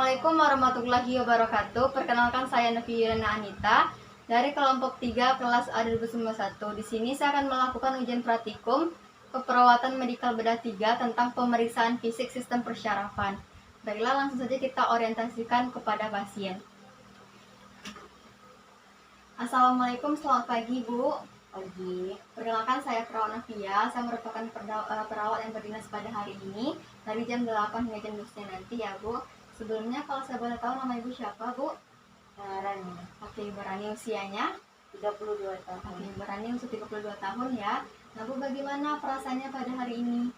Assalamualaikum warahmatullahi wabarakatuh. Perkenalkan saya Novi Yulana Anita dari kelompok 3 kelas A 2091. Di sini saya akan melakukan ujian praktikum keperawatan medikal bedah 3 tentang pemeriksaan fisik sistem persyarafan. Baiklah, langsung saja kita orientasikan kepada pasien. Assalamualaikum, selamat pagi Bu. Pagi. Perkenalkan saya Perawat Novia. Saya merupakan perawat yang berdinas pada hari ini dari jam 8 hingga jam 12 nanti ya Bu. Sebelumnya kalau saya boleh tahu nama Ibu siapa Bu? Rani. Oke, Ibu Rani usianya? 32 tahun. Oke, Ibu Rani usia 32 tahun ya. Nah Bu, bagaimana perasaannya pada hari ini?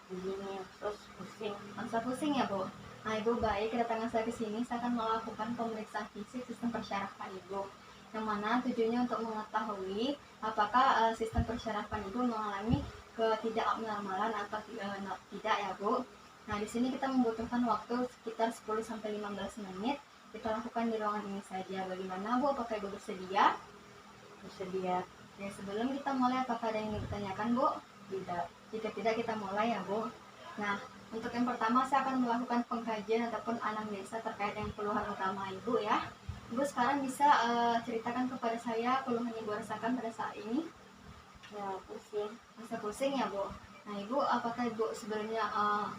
Begini terus pusing. Masa pusing ya Bu? Nah Ibu, baik, kedatangan saya ke sini saya akan melakukan pemeriksaan fisik sistem persyarafan Ibu, yang mana tujuannya untuk mengetahui apakah sistem persyarafan Ibu mengalami ketidakabnormalan atau tidak ya Bu. Nah, di sini kita membutuhkan waktu sekitar 10-15 menit. Kita lakukan di ruangan ini saja. Bagaimana Bu? Apakah Ibu bersedia? Bersedia. Ya, sebelum kita mulai, apakah ada yang ingin ditanyakan Bu? Tidak. Jika tidak, kita mulai ya Bu. Nah, untuk yang pertama saya akan melakukan pengkajian ataupun anamnesa terkait dengan keluhan utama Ibu ya. Ibu sekarang bisa ceritakan kepada saya keluhan Ibu rasakan pada saat ini? Ya, pusing. Masa pusing ya Bu? Nah Ibu, apakah Ibu sebelumnya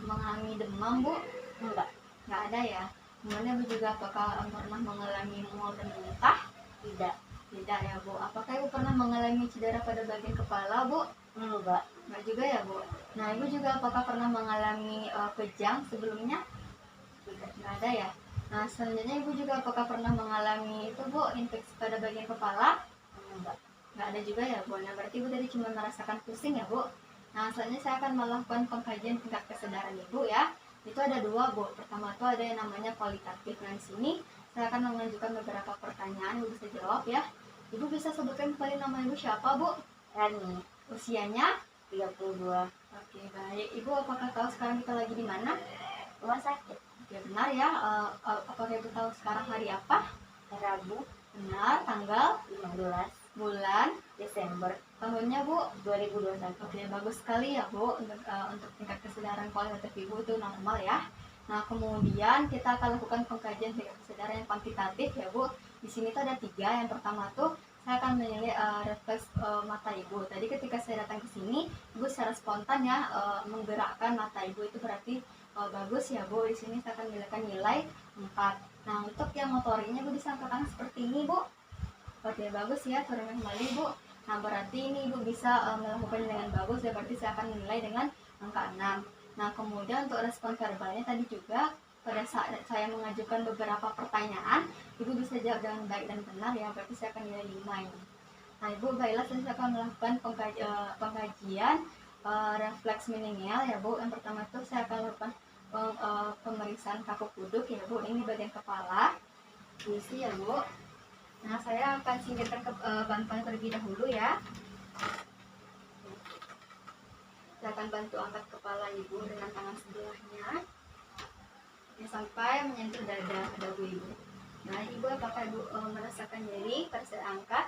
mengalami demam Bu? Enggak. Nggak ada ya? Kemudian Ibu juga apakah pernah mengalami mual dan muntah? Tidak. Tidak ya Bu. Apakah Ibu pernah mengalami cedera pada bagian kepala Bu? Enggak. Nggak juga ya Bu. Nah Ibu juga apakah pernah mengalami kejang sebelumnya? Tidak. Nggak ada ya? Nah selanjutnya Ibu juga apakah pernah mengalami itu Bu, infeksi pada bagian kepala? Enggak. Nggak ada juga ya Bu. Nah berarti Ibu tadi cuma merasakan pusing ya Bu. Nah selanjutnya saya akan melakukan pengkajian tingkat kesadaran Ibu ya. Itu ada dua Bu. Pertama itu ada yang namanya kualitatif. Nah di sini saya akan mengajukan beberapa pertanyaan, Ibu bisa jawab ya. Ibu bisa sebutkan kembali nama Ibu siapa Bu? Rani. Usianya? 32. Oke baik. Ibu apakah tahu sekarang kita lagi di mana? Rumah sakit. Oke benar ya. Apakah Ibu tahu sekarang hari apa? Rabu. Benar. Tanggal? 15 Bulan? Desember Tahunnya Bu? 2021. Oke, bagus sekali ya Bu. Untuk tingkat kesadaran kualitatif Ibu itu normal ya. Nah, kemudian kita akan lakukan pengkajian tingkat kesadaran yang kuantitatif ya Bu. Di sini tuh ada 3. Yang pertama tuh saya akan menilai refleks mata Ibu. Tadi ketika saya datang ke sini, Ibu secara spontan ya menggerakkan mata Ibu, itu berarti bagus ya Bu. Di sini saya akan memberikan nilai 4. Nah, untuk yang motoriknya Bu bisa angkat tangan seperti ini Bu. Oke, bagus ya, turunkan kembali Bu. Nah, berarti ini Ibu bisa melakukan dengan bagus ya, berarti saya akan menilai dengan angka 6. Nah, kemudian untuk respon verbalnya tadi juga pada saat saya mengajukan beberapa pertanyaan, Ibu bisa jawab dengan baik dan benar ya, berarti saya akan nilai 5 ini. Nah, Ibu, baiklah saya akan melakukan pengkajian refleks meningeal ya Bu. Yang pertama itu saya akan melakukan pemeriksaan kaku kuduk ya Bu, ini bagian kepala. Isi ya Bu. Nah, saya akan singkirkan ke bantuan terlebih dahulu ya. Saya akan bantu angkat kepala Ibu dengan tangan sebelahnya ya, sampai menyentuh dada Ibu. Nah, Ibu apakah Ibu merasakan nyeri pada saat angkat?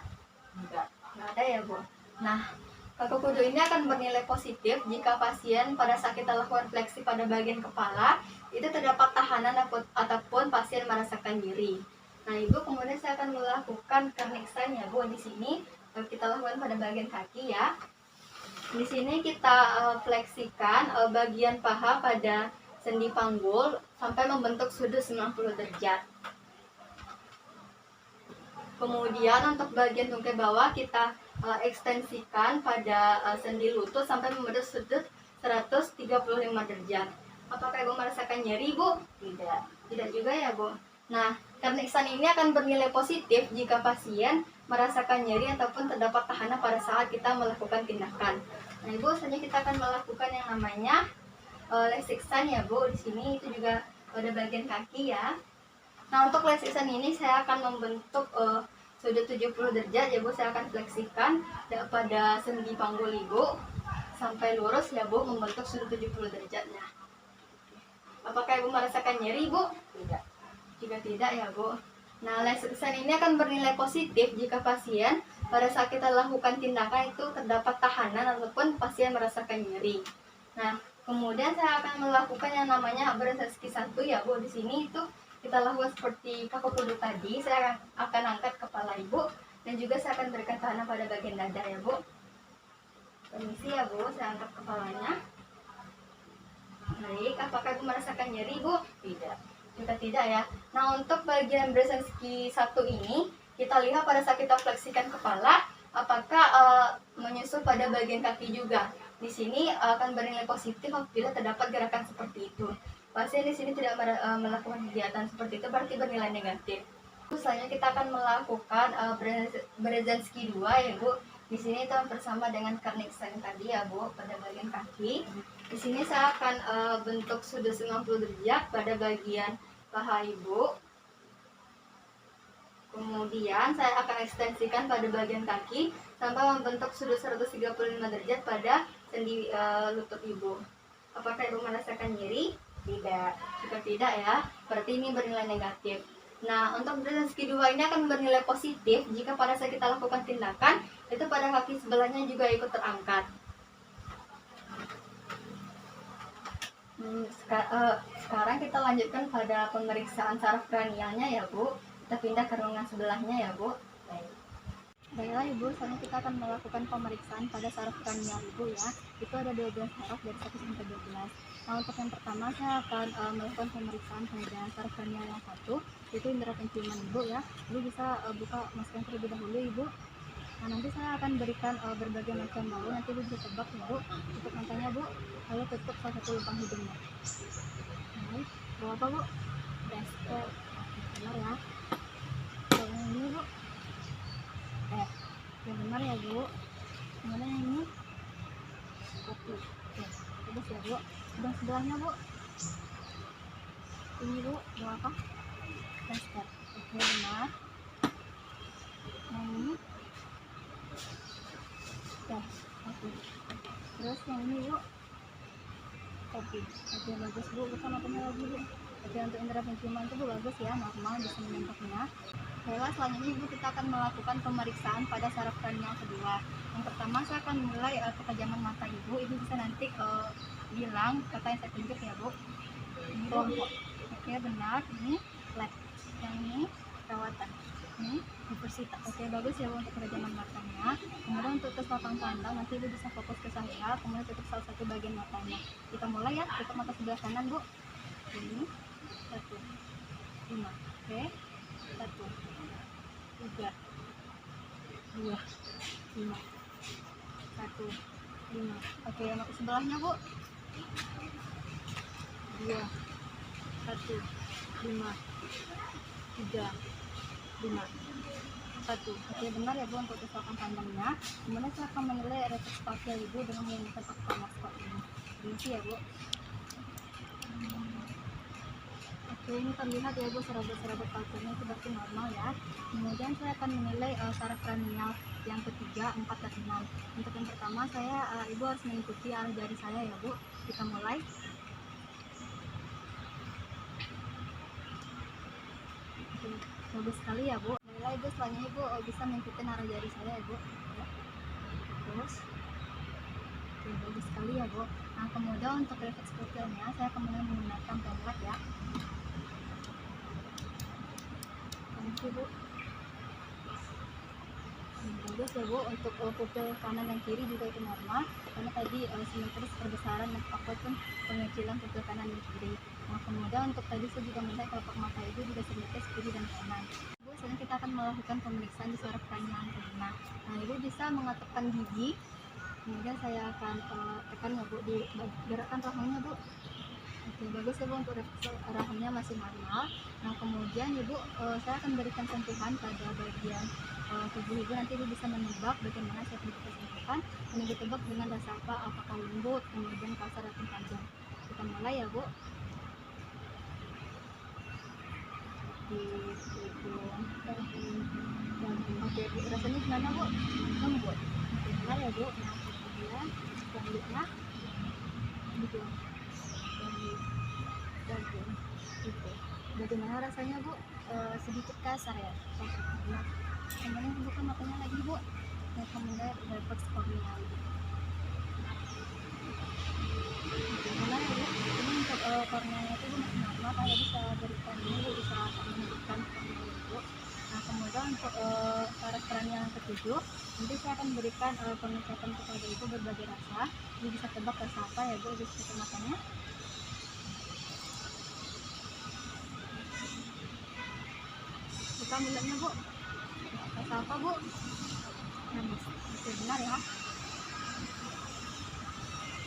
Enggak. Nggak ada ya Bu. Nah, kaku kudu ini akan bernilai positif jika pasien pada saat kita lakukan fleksi pada bagian kepala itu terdapat tahanan ataupun pasien merasakan nyeri. Nah, Ibu kemudian saya akan melakukan kerniksan ya Bu. Di sini kita lakukan pada bagian kaki ya. Di sini kita fleksikan bagian paha pada sendi panggul sampai membentuk sudut 90 derajat. Kemudian untuk bagian tungkai bawah kita ekstensikan pada sendi lutut sampai membentuk sudut 135 derajat. Apakah Ibu merasakan nyeri Bu? Tidak. Tidak juga ya Bu. Nah, kerniksan ini akan bernilai positif jika pasien merasakan nyeri ataupun terdapat tahanan pada saat kita melakukan tindakan. Nah, Ibu, selanjutnya kita akan melakukan yang namanya Laysiksan ya Bu. Di sini itu juga pada bagian kaki ya. Nah, untuk Laysiksan ini saya akan membentuk sudut 70 derajat ya Bu. Saya akan fleksikan pada sendi panggul Ibu sampai lurus ya Bu, membentuk sudut 70 derajatnya. Apakah Ibu merasakan nyeri Bu? Tidak. Jika tidak ya Bu. Nah, Laysiksan ini akan bernilai positif jika pasien pada saat kita lakukan tindakan itu terdapat tahanan ataupun pasien merasakan nyeri. Nah, kemudian saya akan melakukan yang namanya Brzezinski 1 ya Bu. Di sini itu kita lakukan seperti kaku kudu tadi. Saya akan angkat kepala ibu dan juga saya akan berikan tekanan pada bagian dada ya bu. Permisi ya bu, saya angkat kepalanya. Baik, apakah ibu merasakan nyeri bu? Tidak, juga tidak ya. Nah, untuk bagian Brzezinski 1 ini kita lihat pada saat kita fleksikan kepala, apakah menyusul pada bagian kaki juga. Di sini akan bernilai positif apabila terdapat gerakan seperti itu. Pasien di sini tidak melakukan kegiatan seperti itu berarti bernilai negatif. Selanjutnya kita akan melakukan Brzezinski 2 ya bu. Di sini itu bersama dengan Carnixen tadi ya bu pada bagian kaki. Di sini saya akan bentuk sudut 90 derajat pada bagian paha ibu. Kemudian saya akan ekstensikan pada bagian kaki sampai membentuk sudut 135 derajat pada sendi lutut ibu. Apakah ibu merasakan nyeri? Tidak. Jika tidak ya, berarti ini bernilai negatif. Nah, untuk Brzezinski 2 ini akan bernilai positif jika pada saat kita lakukan tindakan, itu pada kaki sebelahnya juga ikut terangkat. Sekarang kita lanjutkan pada pemeriksaan saraf kranialnya ya bu. Kita pindah ke ruangan sebelahnya ya bu. Baiklah ibu, selanjutnya kita akan melakukan pemeriksaan pada saraf kranial ibu ya. Itu ada 12 saraf dari 1 sampai 12. Nah, untuk yang pertama saya akan melakukan pemeriksaan pengerjaan saraf kranial yang 1, yaitu indera penciuman ibu ya. Ibu bisa buka masker terlebih dahulu ibu. Nah, nanti saya akan berikan berbagai macam bau, nanti ibu bisa tebak ya bu. Tutup matanya bu, lalu tutup salah satu lubang hidungnya. Nah, bau apa bu? Daster. Benar ya. Yang ini bu, yang benar ya bu. Mana yang ini? Kopi. Oke, bagus ya bu. Hidung sebelahnya bu. Ini bu, bau apa? Daster. Oke, benar. Yang ini? Ya, kopi. Terus yang ini bu, kopi. Oke, bagus bu. Buka matanya lagi bu. Oke, untuk indera penciuman itu bu bagus ya, normal bisa menembaknya. Baiklah, selanjutnya ibu kita akan melakukan pemeriksaan pada saraf kranial kedua. Yang pertama saya akan mulai ketajaman mata ibu. Ibu bisa nanti bilang kata yang saya tunjuk ya bu. Ini kelompok. Oke, benar. Ini lab. Yang ini perawatan. Ini universitas. Oke, bagus ya bu untuk ketajaman matanya. Kemudian untuk tes lapang pandang nanti ibu bisa fokus ke saya. Kemudian tutup salah satu bagian matanya. Kita mulai ya. Tutup mata sebelah kanan bu. Ini 1, 5. Oke, 1, 3, 2, 5, 1, 5. Oke, mata sebelahnya bu. 2, 1, 5, 3, 5, 1. Oke, benar ya bu untuk tes lapang pandangnya. Kemudian saya akan menilai refleks facial ibu dengan menggunakan optomaskop ini. Permisi ya bu. Oke, ini terlihat ya bu, serabat-serabat palsunya itu berarti normal ya. Kemudian saya akan menilai saraf kranial yang ketiga, 4 dan 6. Untuk yang pertama ibu harus mengikuti arah jari saya ya bu. Kita mulai. Oke, bagus sekali ya bu. Baiklah ibu, selanjutnya ibu bisa mengikuti arah jari saya ya bu. Terus. Oke, bagus sekali ya bu. Nah, kemudian untuk refleks pupilnya saya kemudian menggunakan tombak ya. Permisi bu. Bagus ya bu, untuk pupil kanan dan kiri juga itu normal, karena tadi simetris perbesaran dan ataupun pengecilan pupil kanan dan kiri. Nah, kemudian untuk tadi saya juga melihat kelopak mata ibu juga simetris kiri dan kanan. Bu, selanjutnya kita akan melakukan pemeriksaan di saraf kranial yang kelima. Nah, ibu bisa mengatupkan gigi. Kemudian saya akan tekan ya bu, di gerakan rahangnya bu. Oke, bagus ya bu, untuk rahangnya masih normal. Nah, kemudian ibu saya akan berikan sentuhan pada bagian tubuh ibu. Nanti ibu bisa menebak bagaimana saya akan sentuhan. Dan ibu tebak dengan rasa apa, apakah lembut, kemudian kasar atau tajam. Kita mulai ya bu. Di hidung, oke bu, rasanya gimana bu? Lembut. Oke, mulai ya bu. Nah, kemudian selanjutnya gitu. Bagian itu bagaimana rasanya bu? Sedikit kasar ya. Kemudian buka matanya lagi bu. Nah, kemudian refleks korneal. Gimana ya bu? Ini untuk korneanya itu Bu masih normal, saya bisa berikan ini Bu, bisa menunjukkan korneanya Bu. Nah kemudian untuk syarat peran yang ketujuh, nanti saya akan berikan pengecekan kepada Ibu berbagai rasa. Ibu bisa tebak rasa apa ya Bu, bisa tutup matanya. Buka mulutnya Bu, rasa apa Bu? Manis, oke benar ya.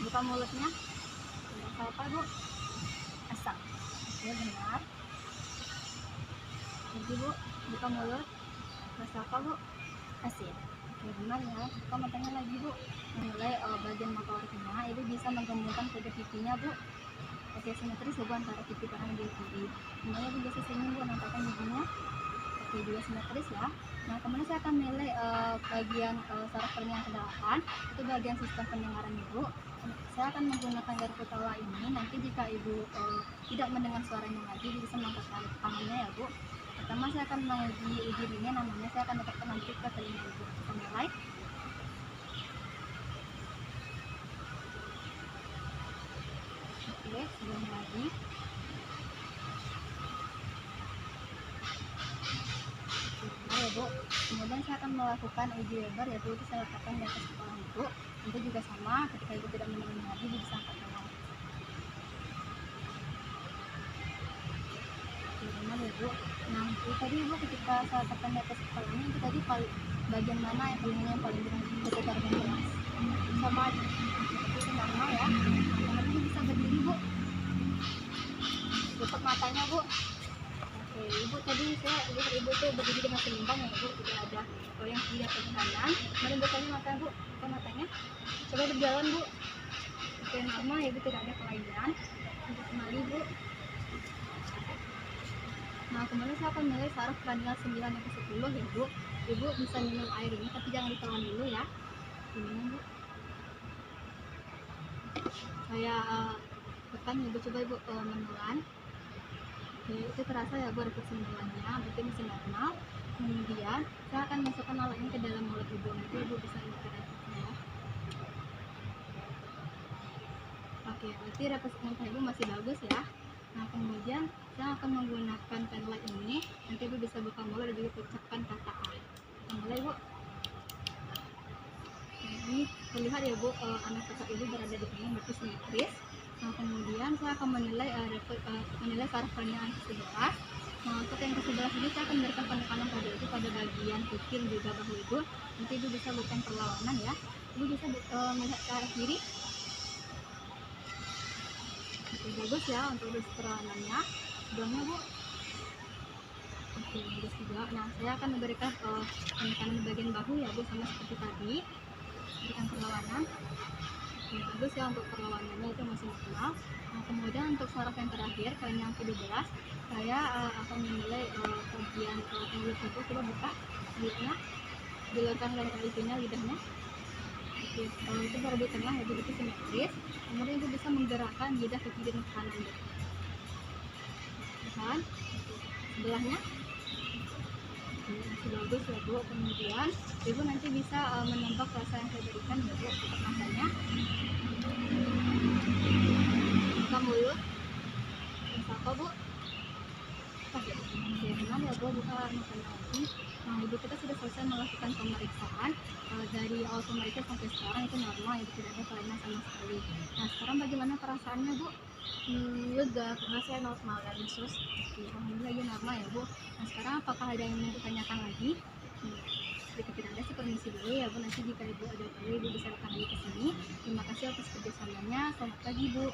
Buka mulutnya, rasa apa Bu? Asam, oke benar. Lagi Bu, buka mulut, rasa apa Bu? Asin, oke benar ya. Buka matanya lagi Bu, menilai bagian motoriknya. Ibu bisa menggembungkan kedua pipinya Bu. Oke simetris ya Bu antara pipi kanan dan kiri. Kemudian Ibu bisa senyum Bu, nampakkan giginya. Oke juga simetris ya. Nah kemudian saya akan nilai bagian saraf yang ke-8, itu bagian sistem pendengaran Ibu. Saya akan menggunakan jari kepala ini. Nanti jika Ibu tidak mendengar suaranya lagi, Ibu bisa mengangkat tangannya ya Bu. Pertama saya akan menguji ini, namanya saya akan letakkan nanti ke telinga Ibu. Kita mulai. Oke, sebelum lagi. Ya Bu, kemudian saya akan melakukan uji lebar ya Bu, itu saya letakkan di atas kepala Ibu. Itu juga sama, ketika Ibu tidak mendengar lagi, Ibu bisa angkat tangan. Benar ya Bu. Nah itu tadi Ibu ketika saya letakkan di atas kepalanya, itu tadi bagian mana yang paling dekat dengan jelas? Sama aja, itu normal ya. Kemudian Ibu bisa berdiri Bu, tutup matanya Bu. Oke, Ibu tadi saya lihat Ibu tuh berdiri dengan seimbang ya Bu, tidak ada goyang kiri atau kanan. Kemudian bukanya mata Bu, buka matanya, coba berjalan Bu. Oke normal ya Bu, tidak ada kelainan. Untuk kembali Bu. Nah kemudian saya akan mulai saraf peradilan 9 sampai 10 ya Bu. Ibu bisa minum air ini tapi jangan ditelan dulu ya. Minum Bu. Saya tekan Ibu, coba Ibu menelan. Oke, itu terasa ya Bu refleksi menelannya, berarti masih normal. Kemudian saya akan masukkan alat ini ke dalam mulut Ibu, nanti Ibu bisa lihat refleksinya ya. Oke, berarti refleksi mulut Ibu masih bagus ya. Nah kemudian saya akan menggunakan penlight ini, nanti Ibu bisa buka mulut dan juga ucapkan kata A. Kita mulai Bu. Nah, ini terlihat ya Bu, anak kakak Ibu berada di sini, berarti simetris. Nah kemudian saya akan menilai saraf peralihan ke-11. Nah untuk yang ke-11 ini saya akan memberikan penekanan pada Ibu pada bagian kaki dan juga bahu Ibu. Nanti Ibu bisa bukan perlawanan ya. Ibu bisa melihat ke arah kiri. Oke, bagus ya untuk perlawanannya. Sebelumnya Bu. Oke, bagus juga. Nah saya akan memberikan penekanan di bagian bahu ya Bu, sama seperti tadi. Berikan perlawanan. Oke, bagus ya untuk perlawanannya, itu masih normal. Nah kemudian untuk saraf yang terakhir, kalian yang ke-12, saya akan menilai bagian mulut Ibu. Coba buka mulutnya, diluruskan dari kalipinya lidahnya. Oke, kalau itu baru di tengah ya Bu, itu simetris. Kemudian Ibu bisa menggerakkan lidah ke kiri dan ke kanan Bu. Kan? Sebelahnya. Oke, masih bagus ya Bu. Kemudian Ibu nanti bisa menebak rasa yang saya berikan ya Bu, tutup matanya. Buka mulut. Rasa apa Bu? Oke, benar ya Bu, buka matanya lagi. Nah Ibu kita sudah selesai melakukan pemeriksaan. Dari awal pemeriksaan sampai sekarang itu normal, Ibu tidak ada kelainan sama sekali. Nah sekarang bagaimana perasaannya Bu? Lega, karena saya normal dan sus. Oke, alhamdulillah ya normal ya Bu. Nah sekarang apakah ada yang ingin ditanyakan lagi? Jika tidak ada sih permisi dulu ya Bu, nanti jika Ibu ada perlu Ibu bisa datang lagi ke sini. Terima kasih atas kerjasamanya, selamat pagi Bu.